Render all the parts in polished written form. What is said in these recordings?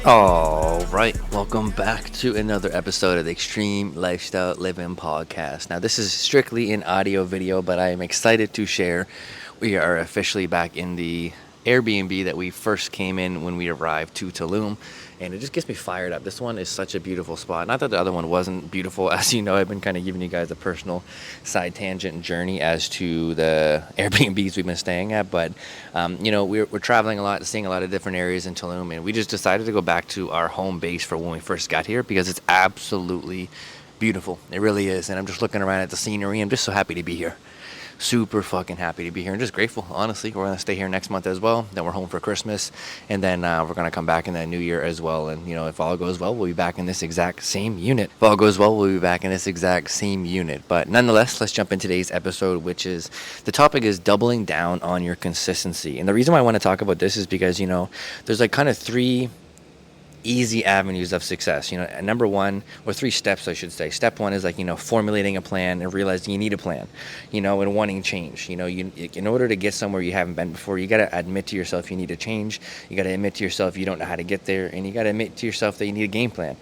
All right, welcome back to another episode of the Extreme Lifestyle Living Podcast. Now, this is strictly an audio video, but I am excited to share we are officially back in the Airbnb that we first came in when we arrived to Tulum, and it just gets me fired up. This one is such a beautiful spot. Not that the other one wasn't beautiful. As you know, I've been kind of giving you guys a personal side tangent journey as to the Airbnbs we've been staying at, but we're traveling a lot, seeing a lot of different areas in Tulum, and we just decided to go back to our home base for when we first got here because it's absolutely beautiful. It really is, and I'm just looking around at the scenery. I'm just so happy to be here. Super fucking happy to be here and just grateful, honestly. We're going to stay here next month as well. Then we're home for Christmas, and then we're going to come back in that new year as well. And, if all goes well, we'll be back in this exact same unit. If all goes well, we'll be back in this exact same unit. But nonetheless, let's jump in today's episode, which is the topic is doubling down on your consistency. And the reason why I want to talk about this is because, there's like kind of three easy avenues of success. Number one, or three steps, I should say. Step one is like, formulating a plan and realizing you need a plan, and wanting change. In order to get somewhere you haven't been before, you got to admit to yourself you need to change. You got to admit to yourself you don't know how to get there, and you got to admit to yourself that you need a game plan.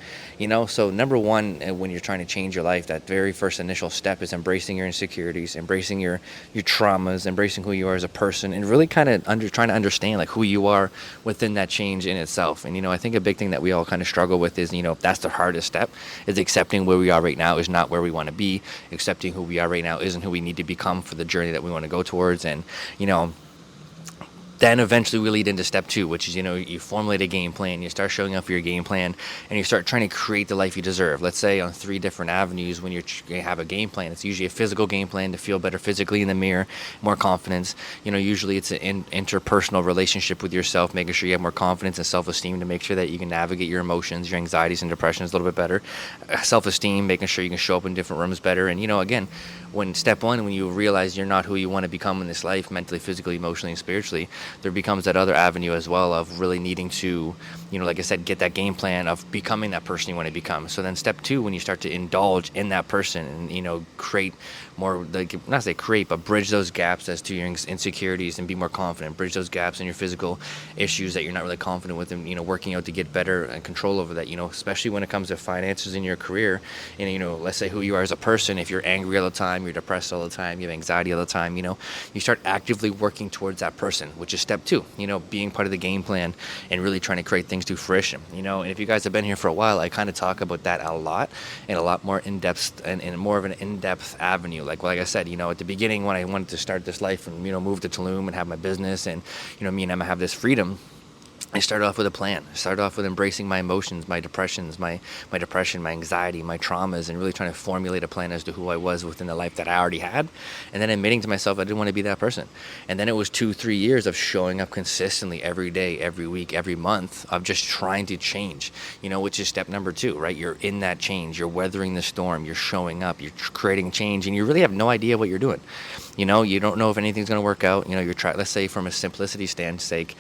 So number one, when you're trying to change your life, that very first initial step is embracing your insecurities, embracing your traumas, embracing who you are as a person, and really kind of trying to understand like who you are within that change in itself. And I think a big thing that we all kind of struggle with is, that's the hardest step, is accepting where we are right now is not where we want to be. Accepting who we are right now isn't who we need to become for the journey that we want to go towards. And, then eventually we lead into step two, which is, you formulate a game plan, you start showing up for your game plan, and you start trying to create the life you deserve. Let's say on three different avenues when you have a game plan. It's usually a physical game plan to feel better physically in the mirror, more confidence. Usually it's an interpersonal relationship with yourself, making sure you have more confidence and self-esteem to make sure that you can navigate your emotions, your anxieties and depressions a little bit better. Self-esteem, making sure you can show up in different rooms better. And, again, when step one, when you realize you're not who you want to become in this life, mentally, physically, emotionally, and spiritually, there becomes that other avenue as well of really needing to, like I said, get that game plan of becoming that person you want to become. So then step two, when you start to indulge in that person and, create more, like, not say create, but bridge those gaps as to your insecurities and be more confident, bridge those gaps in your physical issues that you're not really confident with, and, working out to get better and control over that, especially when it comes to finances in your career. And, let's say who you are as a person. If you're angry all the time, you're depressed all the time, you have anxiety all the time, you start actively working towards that person, which is step two, being part of the game plan and really trying to create things to fruition. And if you guys have been here for a while, I kind of talk about that a lot and a lot more in-depth and more of an in-depth avenue. Like I said, at the beginning when I wanted to start this life and, move to Tulum and have my business and, me and Emma have this freedom, I started off with a plan. I started off with embracing my emotions, my depressions, my depression, my anxiety, my traumas, and really trying to formulate a plan as to who I was within the life that I already had. And then admitting to myself I didn't want to be that person. And then it was 2-3 years of showing up consistently every day, every week, every month of just trying to change, which is step number two, right? You're in that change. You're weathering the storm. You're showing up. You're creating change, and you really have no idea what you're doing. You don't know if anything's going to work out. Let's say from a simplicity sake,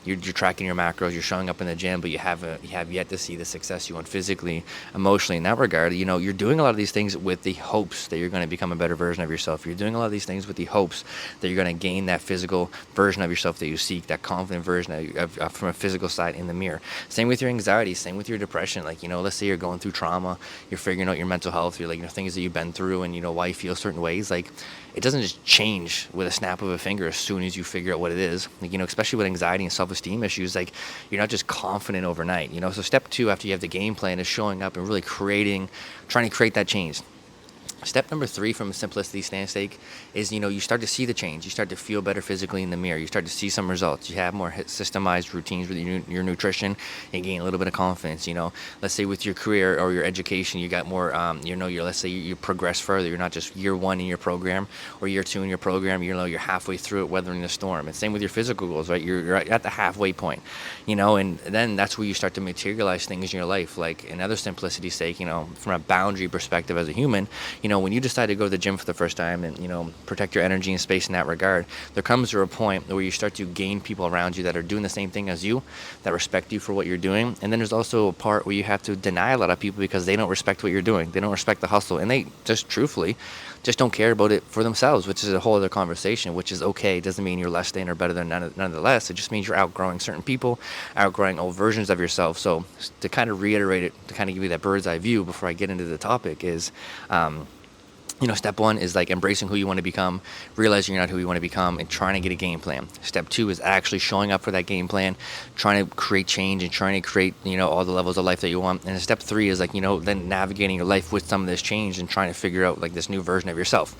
you're tracking your macros, you're showing up in the gym, but you have yet to see the success you want physically, emotionally. In that regard, you're doing a lot of these things with the hopes that you're going to become a better version of yourself. You're doing a lot of these things with the hopes that you're going to gain that physical version of yourself that you seek, that confident version of from a physical side in the mirror. Same with your anxiety, same with your depression. Let's say you're going through trauma, you're figuring out your mental health, you're things that you've been through and why you feel certain ways. It doesn't just change with a snap of a finger as soon as you figure out what it is. Especially with anxiety and self-esteem issues, you're not just confident overnight. So step two after you have the game plan is showing up and really trying to create that change. Step number three from a simplicity sake is, you start to see the change. You start to feel better physically in the mirror. You start to see some results. You have more systemized routines with your nutrition and gain a little bit of confidence. Let's say with your career or your education, you got more, let's say you progress further. You're not just year one in your program or year two in your program. You're halfway through it, weathering the storm. And same with your physical goals, right? You're at the halfway point, and then that's where you start to materialize things in your life. Like another simplicity sake, from a boundary perspective as a human, when you decide to go to the gym for the first time and, protect your energy and space in that regard, there comes to a point where you start to gain people around you that are doing the same thing as you, that respect you for what you're doing. And then there's also a part where you have to deny a lot of people because they don't respect what you're doing. They don't respect the hustle. And they just truthfully just don't care about it for themselves, which is a whole other conversation, which is okay. It doesn't mean you're less than or better than nonetheless. It just means you're outgrowing certain people, outgrowing old versions of yourself. So to kind of reiterate it, to kind of give you that bird's eye view before I get into the topic is, step one is like embracing who you want to become, realizing you're not who you want to become, and trying to get a game plan. Step two is actually showing up for that game plan, trying to create change and trying to create, all the levels of life that you want. And step three is like, then navigating your life with some of this change and trying to figure out like this new version of yourself.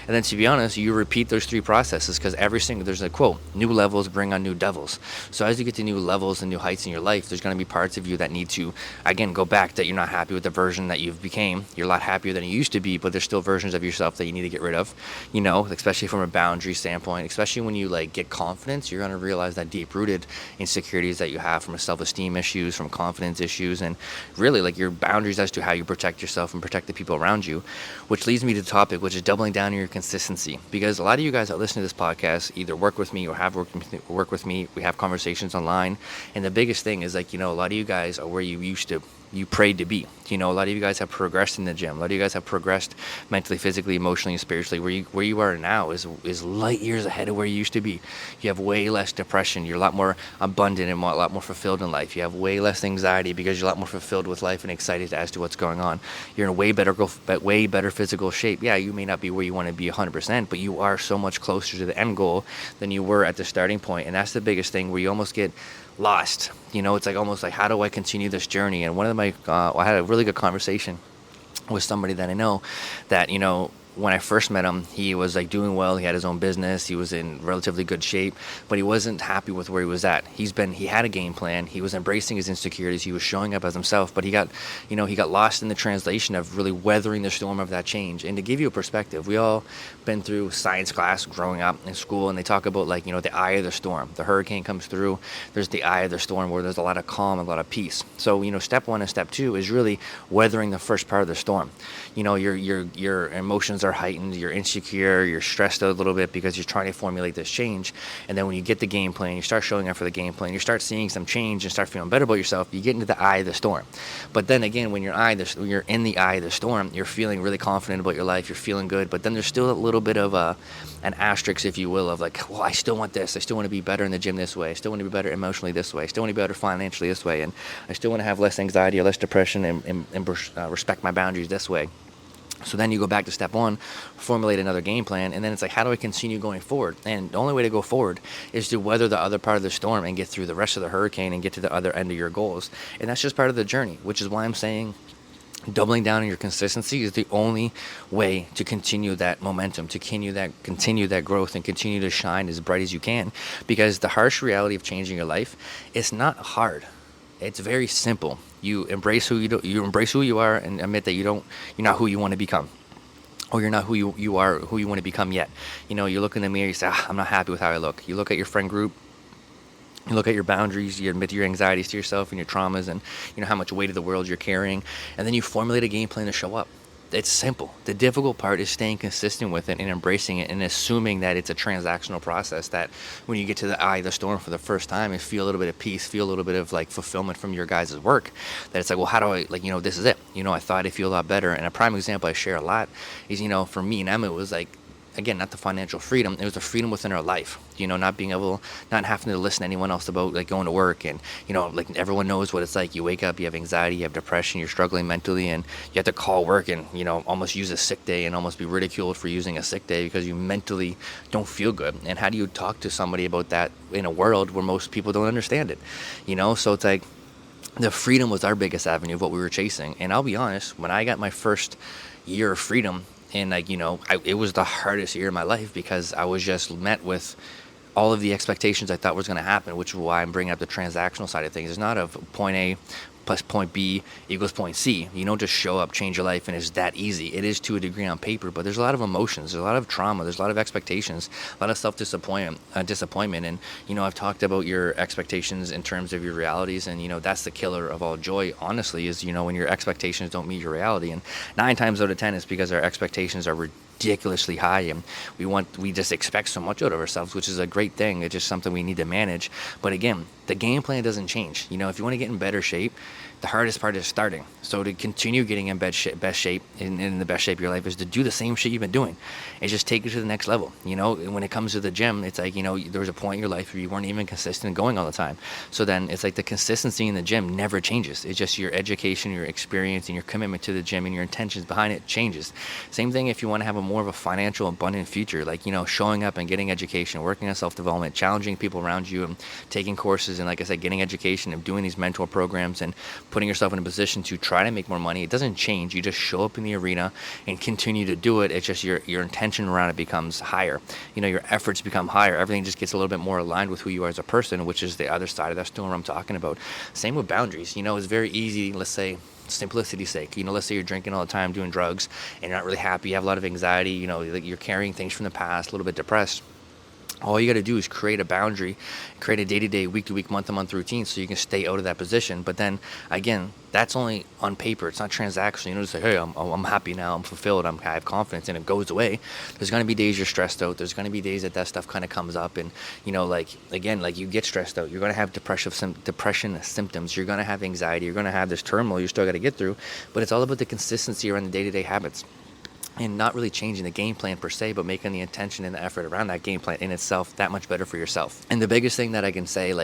And then to be honest, you repeat those three processes because there's a quote, new levels bring on new devils. So as you get to new levels and new heights in your life, there's going to be parts of you that need to, again, go back that you're not happy with the version that you've became. You're a lot happier than you used to be, but there's still versions of yourself that you need to get rid of, especially from a boundary standpoint. Especially when you like get confidence, you're going to realize that deep-rooted insecurities that you have from a self-esteem issues, from confidence issues, and really like your boundaries as to how you protect yourself and protect the people around you, which leads me to the topic, which is doubling down on your consistency. Because a lot of you guys that listen to this podcast either work with me or have work with me. We have conversations online, and the biggest thing is like, a lot of you guys are where you prayed to be. A lot of you guys have progressed in the gym. A lot of you guys have progressed mentally, physically, emotionally, and spiritually. Where you are now is light years ahead of where you used to be. You have way less depression. You're a lot more abundant and a lot more fulfilled in life. You have way less anxiety because you're a lot more fulfilled with life and excited as to what's going on. You're in a way better physical shape. Yeah, you may not be where you want to be 100%, but you are so much closer to the end goal than you were at the starting point. And that's the biggest thing, where you almost get lost. It's like almost like, how do I continue this journey? And one of my I had a really good conversation with somebody that I know that, when I first met him, he was like doing well. He had his own business. He was in relatively good shape, but he wasn't happy with where he was at. He had a game plan. He was embracing his insecurities. He was showing up as himself, but he got lost in the translation of really weathering the storm of that change. And to give you a perspective, we all been through science class growing up in school, and they talk about like, the eye of the storm. The hurricane comes through. There's the eye of the storm where there's a lot of calm, a lot of peace. So, step one and step two is really weathering the first part of the storm. Your emotions are heightened, you're insecure, you're stressed out a little bit because you're trying to formulate this change. And then when you get the game plan, you start showing up for the game plan, you start seeing some change and start feeling better about yourself, you get into the eye of the storm. But then again, when you're in the eye of the storm, you're feeling really confident about your life, you're feeling good, but then there's still a little bit of an asterisk, if you will, of like, well, I still want this, I still want to be better in the gym this way, I still want to be better emotionally this way, I still want to be better financially this way, and I still want to have less anxiety or less depression and respect my boundaries this way. So then you go back to step one, formulate another game plan, and then it's like, how do I continue going forward? And the only way to go forward is to weather the other part of the storm and get through the rest of the hurricane and get to the other end of your goals. And that's just part of the journey, which is why I'm saying doubling down on your consistency is the only way to continue that momentum, to continue that growth and continue to shine as bright as you can. Because the harsh reality of changing your life, it's not hard. It's very simple. You embrace who you are, and admit that you're not who you want to become, or you're not who you want to become yet. You look in the mirror, you say, I'm not happy with how I look. You look at your friend group, you look at your boundaries, you admit your anxieties to yourself and your traumas, and how much weight of the world you're carrying, and then you formulate a game plan to show up. It's simple. The difficult part is staying consistent with it and embracing it and assuming that it's a transactional process, that when you get to the eye of the storm for the first time and feel a little bit of peace, feel a little bit of like fulfillment from your guys' work, that it's like, well, how do I, this is it. I thought I'd feel a lot better. And a prime example I share a lot is, for me and Emma, it was like, again, not the financial freedom, it was the freedom within our life, not having to listen to anyone else about like going to work, and like everyone knows what it's like. You wake up, you have anxiety, you have depression, you're struggling mentally, and you have to call work and almost use a sick day and almost be ridiculed for using a sick day because you mentally don't feel good. And how do you talk to somebody about that in a world where most people don't understand it? So it's like, the freedom was our biggest avenue of what we were chasing. And I'll be honest, when I got my first year of freedom, and it was the hardest year of my life because I was just met with all of the expectations I thought was going to happen, which is why I'm bringing up the transactional side of things. It's not a point A plus point B equals point C. You don't just show up, change your life, and it's that easy. It is to a degree on paper, but there's a lot of emotions, there's a lot of trauma, there's a lot of expectations, a lot of self-disappointment. And, I've talked about your expectations in terms of your realities, and, that's the killer of all joy, honestly, is, when your expectations don't meet your reality. And 9 times out of 10, it's because our expectations are ridiculously high, and we just expect so much out of ourselves, which is a great thing. It's just something we need to manage. But again, the game plan doesn't change. If you want to get in better shape, the hardest part is starting. So to continue getting in best shape, in the best shape of your life, is to do the same shit you've been doing. And just take it to the next level. When it comes to the gym, it's like, there was a point in your life where you weren't even consistent going all the time. So then it's like the consistency in the gym never changes. It's just your education, your experience, and your commitment to the gym and your intentions behind it changes. Same thing if you want to have a more of a financial abundant future, like, showing up and getting education, working on self-development, challenging people around you, and taking courses, and like I said, getting education and doing these mentor programs and putting yourself in a position to try to make more money. It doesn't change. You just show up in the arena and continue to do it. It's just your intention around it becomes higher. Your efforts become higher. Everything just gets a little bit more aligned with who you are as a person, which is the other side of that storm I'm talking about. Same with boundaries. It's very easy, let's say, simplicity's sake, let's say you're drinking all the time, doing drugs, and you're not really happy, you have a lot of anxiety, like you're carrying things from the past, a little bit depressed. All you got to do is create a boundary, create a day-to-day, week-to-week, month-to-month routine so you can stay out of that position. But then, again, that's only on paper. It's not transactional. Just say, hey, I'm happy now. I'm fulfilled. I have confidence, and it goes away. There's going to be days you're stressed out. There's going to be days that stuff kind of comes up. And, like you get stressed out. You're going to have depression symptoms. You're going to have anxiety. You're going to have this turmoil you still got to get through. But it's all about the consistency around the day-to-day habits. And not really changing the game plan per se, but making the intention and the effort around that game plan in itself that much better for yourself. And the biggest thing that I can say,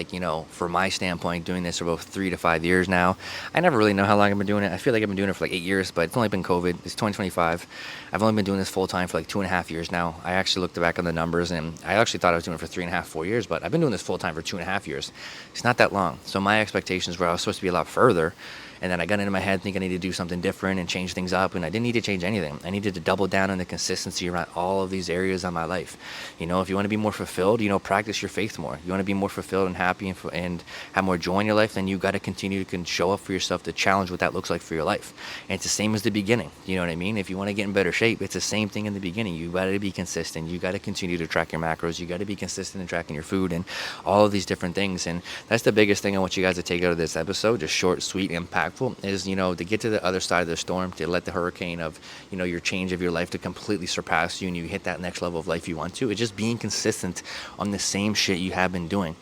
from my standpoint, doing this for about 3 to 5 years now, I never really know how long I've been doing it. I feel like I've been doing it for like 8 years, but it's only been COVID. It's 2025. I've only been doing this full time for like 2.5 years now. I actually looked back on the numbers, and I actually thought I was doing it for 3.5, 4 years, but I've been doing this full time for 2.5 years. It's not that long. So my expectations were I was supposed to be a lot further. And then I got into my head thinking I need to do something different and change things up, and I didn't need to change anything. I needed to double down on the consistency around all of these areas of my life. If you want to be more fulfilled, practice your faith more. You want to be more fulfilled and happy and have more joy in your life, then you got to continue to show up for yourself to challenge what that looks like for your life. And it's the same as the beginning. You know what I mean? If you want to get in better shape, it's the same thing in the beginning. You got to be consistent. You got to continue to track your macros. You got to be consistent in tracking your food and all of these different things. And that's the biggest thing I want you guys to take out of this episode, just short, sweet, impactful, is, to get to the other side of the storm, to let the hurricane of, your change of your life to completely surpass you and you hit that next level of life you want to. It's just being consistent on the same shit you have been doing.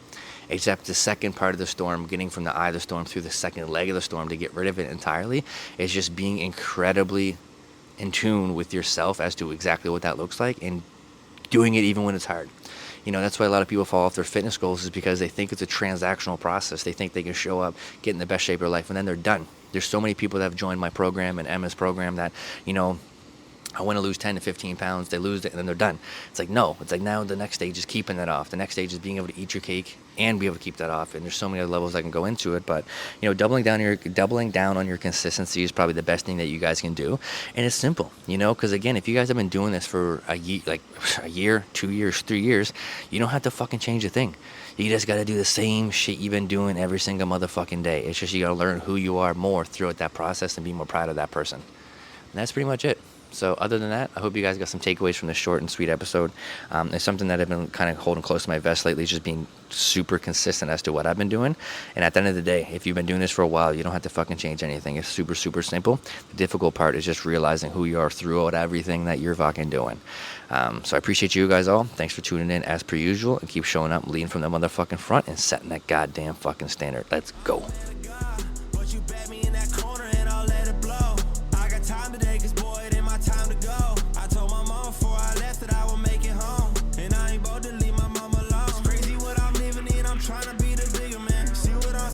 Except the second part of the storm, getting from the eye of the storm through the second leg of the storm to get rid of it entirely, is just being incredibly in tune with yourself as to exactly what that looks like and doing it even when it's hard. That's why a lot of people fall off their fitness goals, is because they think it's a transactional process. They think they can show up, get in the best shape of their life, and then they're done. There's so many people that have joined my program and Emma's program that, I want to lose 10 to 15 pounds. They lose it and then they're done. It's like, no. It's like now the next stage is keeping that off. The next stage is being able to eat your cake and be able to keep that off. And there's so many other levels that can go into it. But, doubling down on your consistency is probably the best thing that you guys can do. And it's simple, because again, if you guys have been doing this for a year, 2 years, 3 years, you don't have to fucking change a thing. You just got to do the same shit you've been doing every single motherfucking day. It's just you got to learn who you are more throughout that process and be more proud of that person. And that's pretty much it. So other than that, I hope you guys got some takeaways from this short and sweet episode. It's something that I've been kind of holding close to my vest lately, just being super consistent as to what I've been doing. And at the end of the day, if you've been doing this for a while, you don't have to fucking change anything. It's super, super simple. The difficult part is just realizing who you are throughout everything that you're fucking doing. So I appreciate you guys all. Thanks for tuning in as per usual, and keep showing up, leading from the motherfucking front and setting that goddamn fucking standard. Let's go.